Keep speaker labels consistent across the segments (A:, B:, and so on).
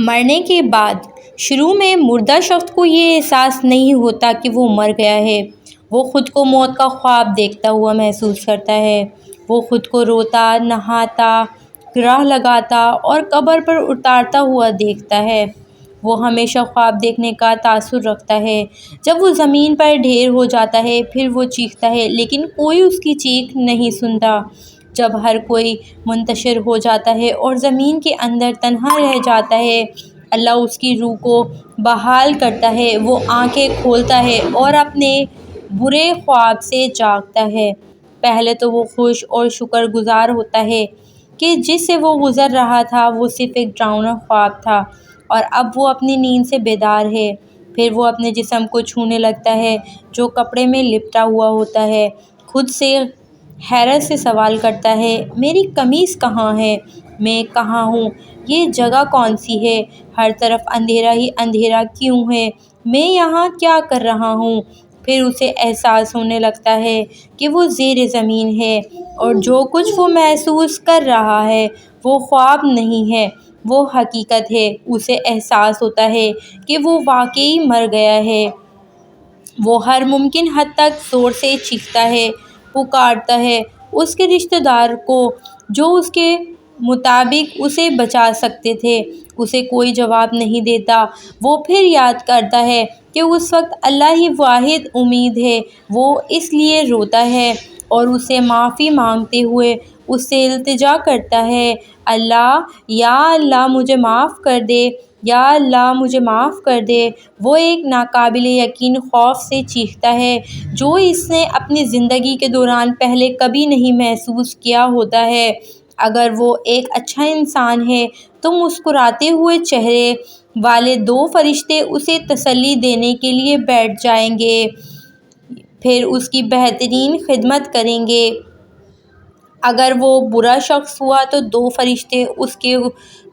A: مرنے کے بعد شروع میں مردہ شخص کو یہ احساس نہیں ہوتا کہ وہ مر گیا ہے۔ وہ خود کو موت کا خواب دیکھتا ہوا محسوس کرتا ہے۔ وہ خود کو روتا، نہاتا، گرہ لگاتا اور قبر پر اتارتا ہوا دیکھتا ہے۔ وہ ہمیشہ خواب دیکھنے کا تاثر رکھتا ہے۔ جب وہ زمین پر ڈھیر ہو جاتا ہے پھر وہ چیختا ہے لیکن کوئی اس کی چیخ نہیں سنتا۔ جب ہر کوئی منتشر ہو جاتا ہے اور زمین کے اندر تنہا رہ جاتا ہے، اللہ اس کی روح کو بحال کرتا ہے۔ وہ آنکھیں کھولتا ہے اور اپنے برے خواب سے جاگتا ہے۔ پہلے تو وہ خوش اور شکر گزار ہوتا ہے کہ جس سے وہ گزر رہا تھا وہ صرف ایک ڈراؤنا خواب تھا اور اب وہ اپنی نیند سے بیدار ہے۔ پھر وہ اپنے جسم کو چھونے لگتا ہے جو کپڑے میں لپٹا ہوا ہوتا ہے۔ خود سے حیرت سے سوال کرتا ہے، میری قمیص کہاں ہے؟ میں کہاں ہوں؟ یہ جگہ کون سی ہے؟ ہر طرف اندھیرا ہی اندھیرا کیوں ہے؟ میں یہاں کیا کر رہا ہوں؟ پھر اسے احساس ہونے لگتا ہے کہ وہ زیر زمین ہے اور جو کچھ وہ محسوس کر رہا ہے وہ خواب نہیں ہے، وہ حقیقت ہے۔ اسے احساس ہوتا ہے کہ وہ واقعی مر گیا ہے۔ وہ ہر ممکن حد تک زور سے چیختا ہے، پکارتا ہے اس کے رشتہ دار کو جو اس کے مطابق اسے بچا سکتے تھے۔ اسے کوئی جواب نہیں دیتا۔ وہ پھر یاد کرتا ہے کہ اس وقت اللہ ہی واحد امید ہے۔ وہ اس لیے روتا ہے اور اسے معافی مانگتے ہوئے اس سے التجا کرتا ہے، اللہ، یا اللہ مجھے معاف کر دے، یا اللہ مجھے معاف کر دے۔ وہ ایک ناقابل یقین خوف سے چیختا ہے جو اس نے اپنی زندگی کے دوران پہلے کبھی نہیں محسوس کیا ہوتا ہے۔ اگر وہ ایک اچھا انسان ہے تو مسکراتے ہوئے چہرے والے دو فرشتے اسے تسلی دینے کے لیے بیٹھ جائیں گے، پھر اس کی بہترین خدمت کریں گے۔ اگر وہ برا شخص ہوا تو دو فرشتے اس کے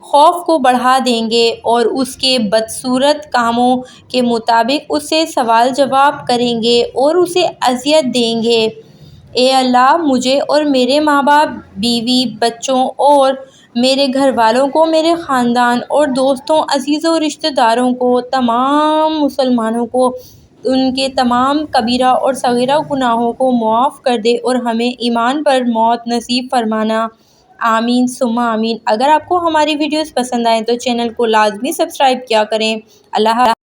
A: خوف کو بڑھا دیں گے اور اس کے بدصورت کاموں کے مطابق اس سے سوال جواب کریں گے اور اسے اذیت دیں گے۔ اے اللہ، مجھے اور میرے ماں باپ، بیوی، بچوں اور میرے گھر والوں کو، میرے خاندان اور دوستوں، عزیزوں اور رشتہ داروں کو، تمام مسلمانوں کو ان کے تمام کبیرہ اور صغیرہ گناہوں کو معاف کر دے اور ہمیں ایمان پر موت نصیب فرمانا۔ آمین ثم آمین۔ اگر آپ کو ہماری ویڈیوز پسند آئیں تو چینل کو لازمی سبسکرائب کیا کریں۔ اللہ حافظ۔